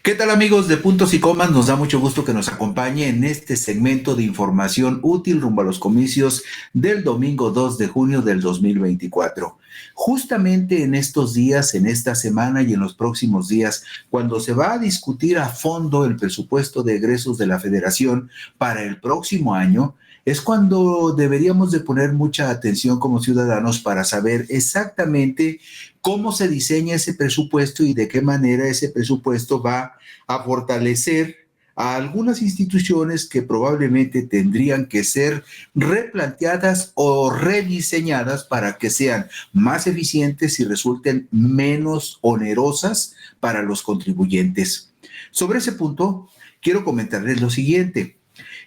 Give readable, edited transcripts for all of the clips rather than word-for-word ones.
¿Qué tal amigos de Puntos y Comas? Nos da mucho gusto que nos acompañe en este segmento de información útil rumbo a los comicios del domingo 2 de junio del 2024. Justamente en estos días, en esta semana y en los próximos días, cuando se va a discutir a fondo el presupuesto de egresos de la Federación para el próximo año, es cuando deberíamos de poner mucha atención como ciudadanos para saber exactamente cómo se diseña ese presupuesto y de qué manera ese presupuesto va a fortalecer a algunas instituciones que probablemente tendrían que ser replanteadas o rediseñadas para que sean más eficientes y resulten menos onerosas para los contribuyentes. Sobre ese punto, quiero comentarles lo siguiente,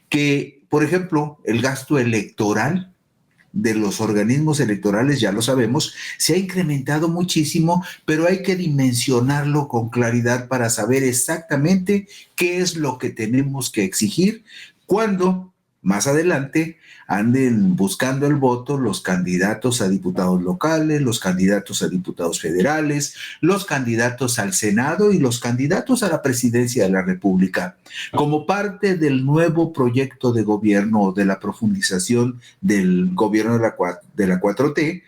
que, por ejemplo, el gasto electoral de los organismos electorales, ya lo sabemos, se ha incrementado muchísimo, pero hay que dimensionarlo con claridad para saber exactamente qué es lo que tenemos que exigir cuando más adelante anden buscando el voto los candidatos a diputados locales, los candidatos a diputados federales, los candidatos al Senado y los candidatos a la presidencia de la República. Como parte del nuevo proyecto de gobierno o de la profundización del gobierno de la 4T,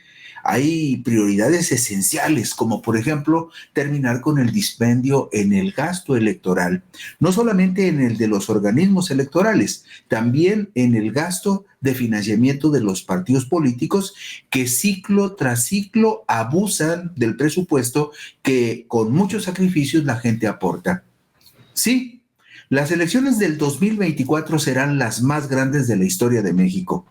hay prioridades esenciales, como por ejemplo terminar con el dispendio en el gasto electoral, no solamente en el de los organismos electorales, también en el gasto de financiamiento de los partidos políticos que ciclo tras ciclo abusan del presupuesto que con muchos sacrificios la gente aporta. Sí, las elecciones del 2024 serán las más grandes de la historia de México,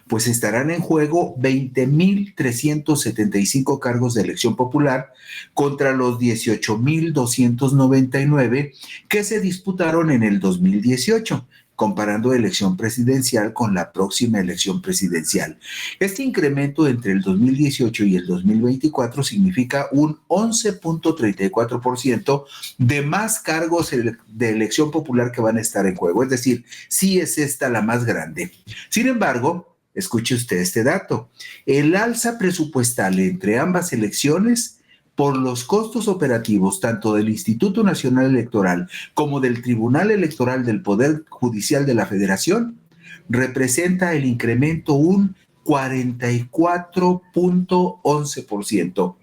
pues estarán en juego 20.375 cargos de elección popular contra los 18.299 que se disputaron en el 2018, comparando elección presidencial con la próxima elección presidencial. Este incremento entre el 2018 y el 2024 significa un 11.34% de más cargos de elección popular que van a estar en juego. Es decir, sí es esta la más grande. Sin embargo, escuche usted este dato. El alza presupuestal entre ambas elecciones por los costos operativos tanto del Instituto Nacional Electoral como del Tribunal Electoral del Poder Judicial de la Federación representa el incremento un 44.11%.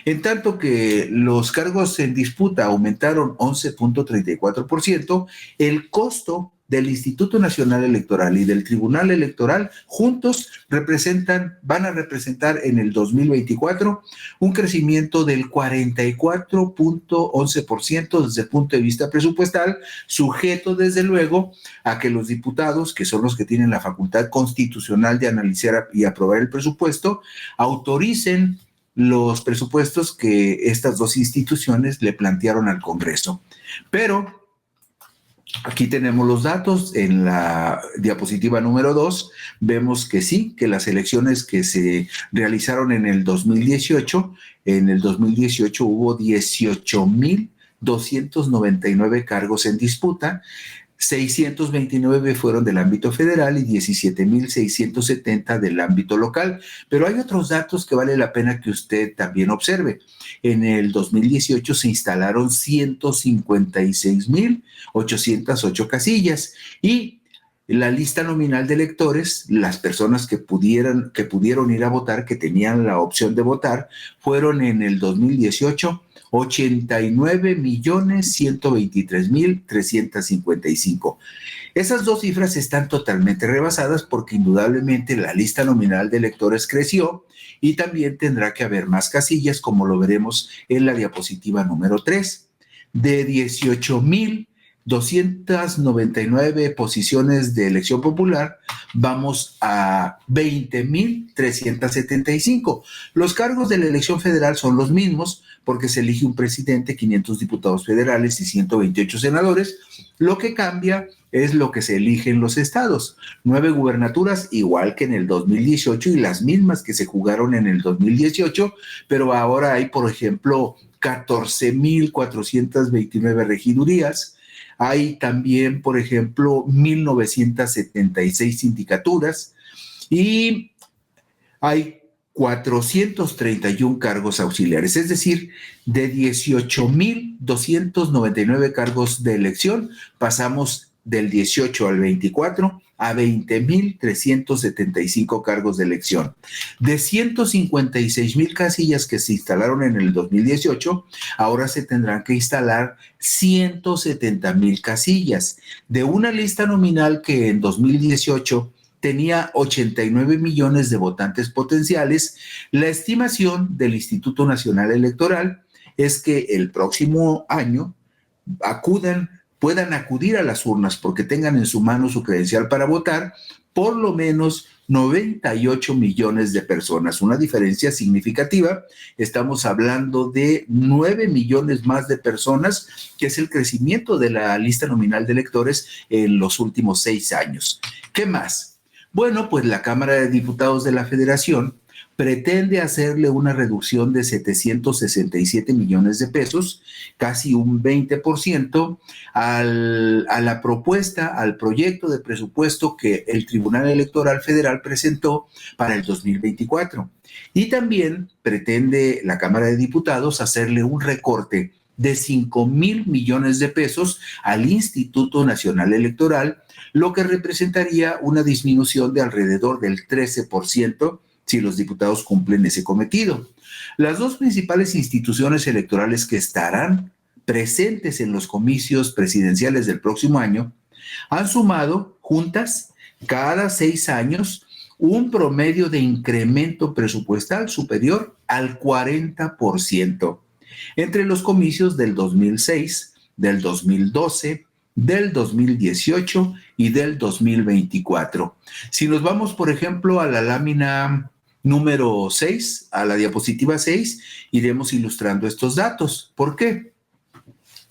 En tanto que los cargos en disputa aumentaron 11.34%, el costo del Instituto Nacional Electoral y del Tribunal Electoral juntos van a representar en el 2024 un crecimiento del 44.11% desde el punto de vista presupuestal, sujeto desde luego a que los diputados, que son los que tienen la facultad constitucional de analizar y aprobar el presupuesto, autoricen los presupuestos que estas dos instituciones le plantearon al Congreso. Pero aquí tenemos los datos en la diapositiva número 2. Vemos que sí, que las elecciones que se realizaron en el 2018 hubo 18.299 cargos en disputa, 629 fueron del ámbito federal y 17.670 del ámbito local. Pero hay otros datos que vale la pena que usted también observe. En el 2018 se instalaron 156.808 casillas y la lista nominal de electores, las personas que pudieron ir a votar, que tenían la opción de votar, fueron en el 2018 89.123.355. Esas dos cifras están totalmente rebasadas porque indudablemente la lista nominal de electores creció y también tendrá que haber más casillas, como lo veremos en la diapositiva número 3. De 18.299 posiciones de elección popular, vamos a 20.375. Los cargos de la elección federal son los mismos porque se elige un presidente, 500 diputados federales y 128 senadores. Lo que cambia es lo que se elige en los estados. 9 gubernaturas, igual que en el 2018 y las mismas que se jugaron en el 2018, pero ahora hay, por ejemplo, 14.429 regidurías. Hay también, por ejemplo, 1.976 sindicaturas y hay 431 cargos auxiliares, es decir, de 18,299 cargos de elección, pasamos del 18 al 24 a 20,375 cargos de elección. De 156,000 casillas que se instalaron en el 2018, ahora se tendrán que instalar 170,000 casillas. De una lista nominal que en 2018 tenía 89 millones de votantes potenciales, la estimación del Instituto Nacional Electoral es que el próximo año puedan acudir a las urnas porque tengan en su mano su credencial para votar, por lo menos 98 millones de personas, una diferencia significativa. Estamos hablando de 9 millones más de personas, que es el crecimiento de la lista nominal de electores en los últimos 6 años. ¿Qué más? Bueno, pues la Cámara de Diputados de la Federación pretende hacerle una reducción de 767 millones de pesos, casi un 20%, a la propuesta, al proyecto de presupuesto que el Tribunal Electoral Federal presentó para el 2024. Y también pretende la Cámara de Diputados hacerle un recorte de 5,000 millones de pesos al Instituto Nacional Electoral, lo que representaría una disminución de alrededor del 13% si los diputados cumplen ese cometido. Las dos principales instituciones electorales que estarán presentes en los comicios presidenciales del próximo año han sumado juntas cada 6 años un promedio de incremento presupuestal superior al 40%. Entre los comicios del 2006, del 2012, del 2018 y del 2024. Si nos vamos, por ejemplo, a la lámina número 6, a la diapositiva 6, iremos ilustrando estos datos. ¿Por qué?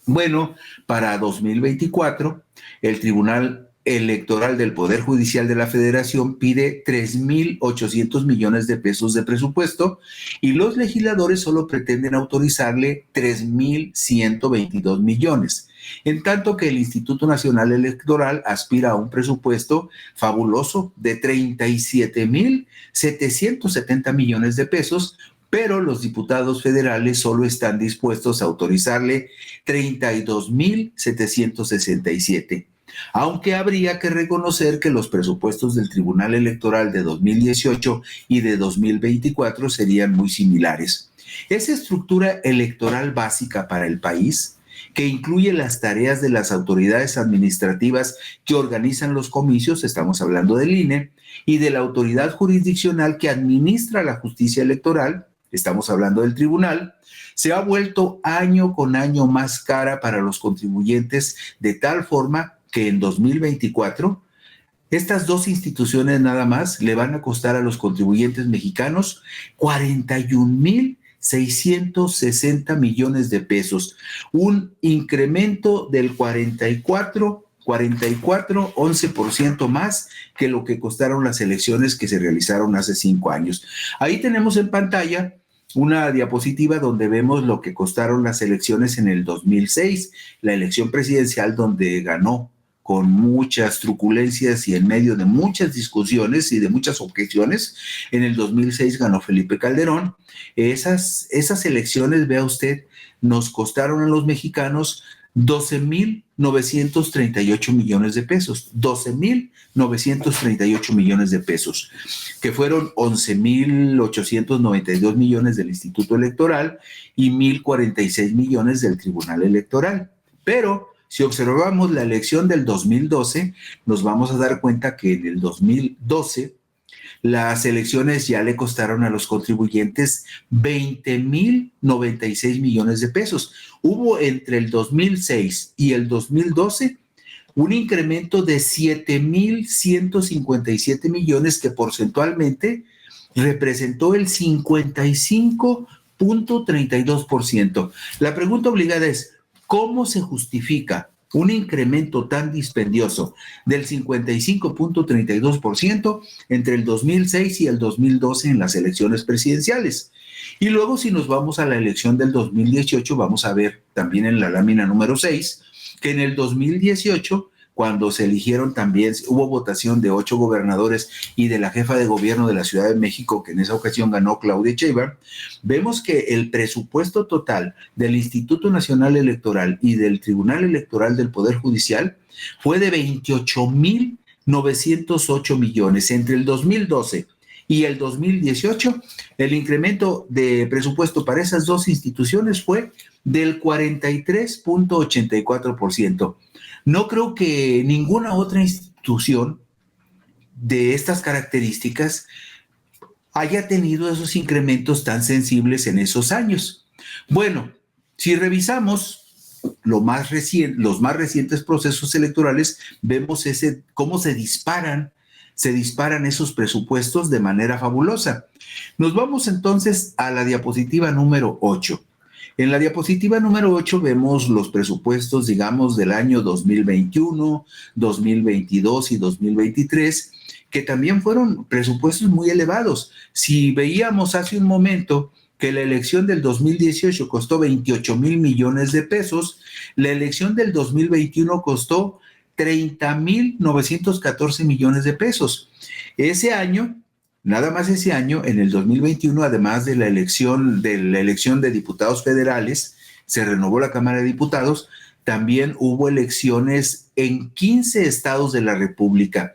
Bueno, para 2024, el Tribunal Electoral del Poder Judicial de la Federación pide 3,800 millones de pesos de presupuesto y los legisladores solo pretenden autorizarle 3,122 millones, en tanto que el Instituto Nacional Electoral aspira a un presupuesto fabuloso de 37,770 millones de pesos, pero los diputados federales solo están dispuestos a autorizarle 32,767. Aunque habría que reconocer que los presupuestos del Tribunal Electoral de 2018 y de 2024 serían muy similares. Esa estructura electoral básica para el país, que incluye las tareas de las autoridades administrativas que organizan los comicios, estamos hablando del INE, y de la autoridad jurisdiccional que administra la justicia electoral, estamos hablando del tribunal, se ha vuelto año con año más cara para los contribuyentes, de tal forma que en 2024 estas dos instituciones nada más le van a costar a los contribuyentes mexicanos 41,660 millones de pesos, un incremento del 11% más que lo que costaron las elecciones que se realizaron hace 5 años. Ahí tenemos en pantalla una diapositiva donde vemos lo que costaron las elecciones en el 2006, la elección presidencial donde ganó con muchas truculencias y en medio de muchas discusiones y de muchas objeciones. En el 2006 ganó Felipe Calderón. Esas elecciones, vea usted, nos costaron a los mexicanos 12,938 millones de pesos, 12,938 millones de pesos, que fueron 11,892 millones del Instituto Electoral y 1,046 millones del Tribunal Electoral. Pero si observamos la elección del 2012, nos vamos a dar cuenta que en el 2012 las elecciones ya le costaron a los contribuyentes 20,096 millones de pesos. Hubo entre el 2006 y el 2012 un incremento de 7,157 millones que porcentualmente representó el 55,32%. La pregunta obligada es, ¿cómo se justifica un incremento tan dispendioso del 55,32% entre el 2006 y el 2012 en las elecciones presidenciales? Y luego, si nos vamos a la elección del 2018, vamos a ver también en la lámina número 6 que en el 2018, cuando se eligieron también, hubo votación de 8 gobernadores y de la jefa de gobierno de la Ciudad de México, que en esa ocasión ganó Claudia Sheinbaum, vemos que el presupuesto total del Instituto Nacional Electoral y del Tribunal Electoral del Poder Judicial fue de 28,908 millones. Entre el 2012 y el 2018, el incremento de presupuesto para esas dos instituciones fue del 43,84%. No creo que ninguna otra institución de estas características haya tenido esos incrementos tan sensibles en esos años. Bueno, si revisamos los más recientes procesos electorales, vemos cómo se disparan esos presupuestos de manera fabulosa. Nos vamos entonces a la diapositiva número 8. En la diapositiva número 8 vemos los presupuestos, digamos, del año 2021, 2022 y 2023, que también fueron presupuestos muy elevados. Si veíamos hace un momento que la elección del 2018 costó 28,000 millones de pesos, la elección del 2021 costó 30,914 millones de pesos. Ese año, nada más ese año, en el 2021, además de la elección de diputados federales, se renovó la Cámara de Diputados, también hubo elecciones en 15 estados de la República.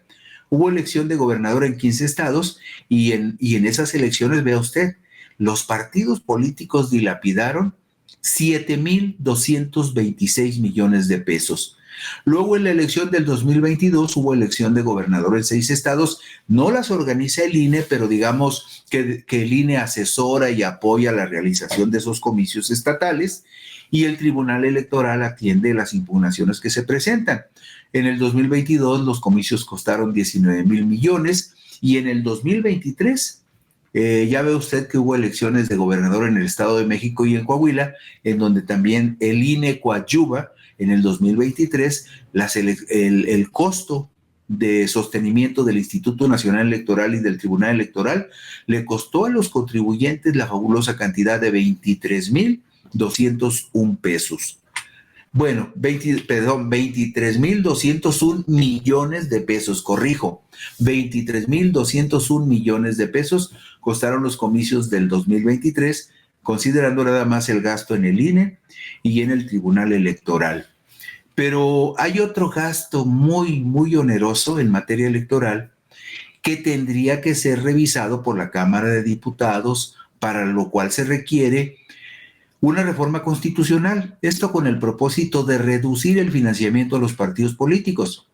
Hubo elección de gobernador en 15 estados y en esas elecciones, vea usted, los partidos políticos dilapidaron 7,226 millones de pesos. Luego, en la elección del 2022 hubo elección de gobernador en 6 estados. No las organiza el INE, pero digamos que el INE asesora y apoya la realización de esos comicios estatales, y el Tribunal Electoral atiende las impugnaciones que se presentan. En el 2022 los comicios costaron 19,000 millones y en el 2023 ya ve usted que hubo elecciones de gobernador en el Estado de México y en Coahuila, en donde también el INE coadyuva. En el 2023, el costo de sostenimiento del Instituto Nacional Electoral y del Tribunal Electoral le costó a los contribuyentes la fabulosa cantidad de 23,201 pesos. Bueno, 23,201 millones de pesos, corrijo, 23,201 millones de pesos costaron los comicios del 2023, considerando nada más el gasto en el INE y en el Tribunal Electoral. Pero hay otro gasto muy, muy oneroso en materia electoral que tendría que ser revisado por la Cámara de Diputados, para lo cual se requiere una reforma constitucional, esto con el propósito de reducir el financiamiento a los partidos políticos.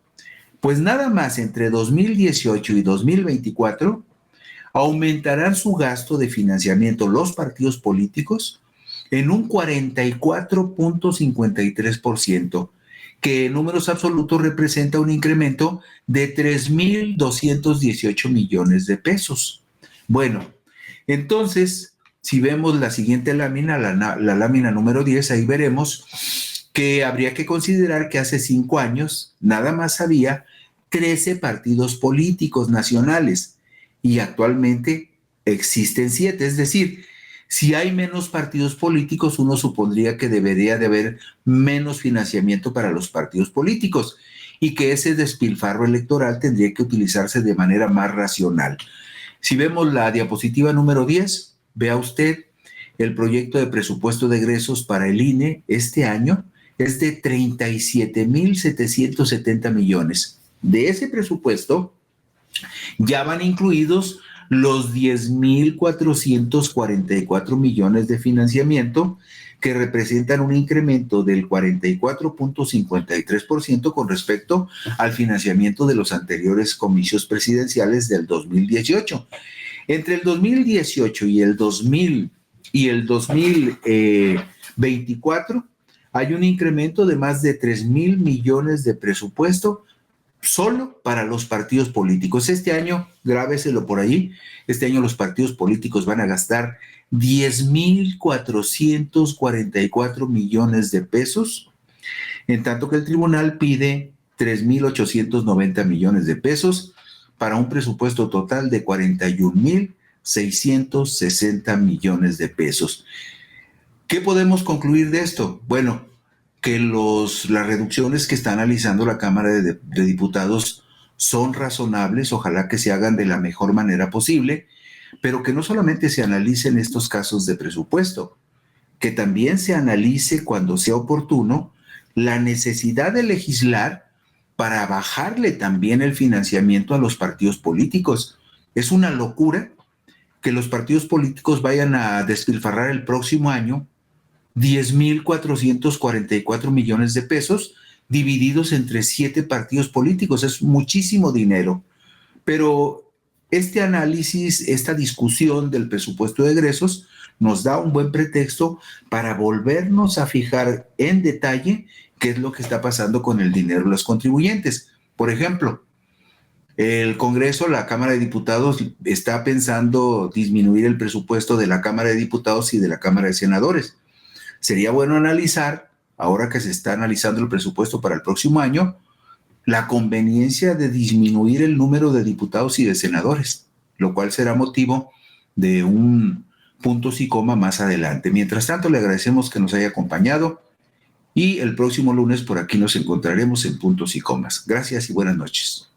Pues nada más entre 2018 y 2024 aumentarán su gasto de financiamiento los partidos políticos en un 44,53%, que en números absolutos representa un incremento de 3,218 millones de pesos. Bueno, entonces, si vemos la siguiente lámina, la lámina número 10, ahí veremos que habría que considerar que hace 5 años nada más había 13 partidos políticos nacionales y actualmente existen 7, es decir, si hay menos partidos políticos, uno supondría que debería de haber menos financiamiento para los partidos políticos y que ese despilfarro electoral tendría que utilizarse de manera más racional. Si vemos la diapositiva número 10, vea usted el proyecto de presupuesto de egresos para el INE este año es de 37,770 millones. De ese presupuesto ya van incluidos los 10,444 millones de financiamiento, que representan un incremento del 44,53% con respecto al financiamiento de los anteriores comicios presidenciales del 2018. Entre el 2018 y el 2024 hay un incremento de más de 3,000 millones de presupuesto solo para los partidos políticos. Este año, grábeselo por ahí, este año los partidos políticos van a gastar 10,444 millones de pesos, en tanto que el tribunal pide 3,890 millones de pesos para un presupuesto total de 41,660 millones de pesos. ¿Qué podemos concluir de esto? Bueno, que las reducciones que está analizando la Cámara de Diputados son razonables, ojalá que se hagan de la mejor manera posible, pero que no solamente se analicen estos casos de presupuesto, que también se analice cuando sea oportuno la necesidad de legislar para bajarle también el financiamiento a los partidos políticos. Es una locura que los partidos políticos vayan a despilfarrar el próximo año 10,444 millones de pesos divididos entre 7 partidos políticos. Es muchísimo dinero. Pero este análisis, esta discusión del presupuesto de egresos nos da un buen pretexto para volvernos a fijar en detalle qué es lo que está pasando con el dinero de los contribuyentes. Por ejemplo, el Congreso, la Cámara de Diputados, está pensando disminuir el presupuesto de la Cámara de Diputados y de la Cámara de Senadores. Sería bueno analizar, ahora que se está analizando el presupuesto para el próximo año, la conveniencia de disminuir el número de diputados y de senadores, lo cual será motivo de un puntos y coma más adelante. Mientras tanto, le agradecemos que nos haya acompañado y el próximo lunes por aquí nos encontraremos en puntos y comas. Gracias y buenas noches.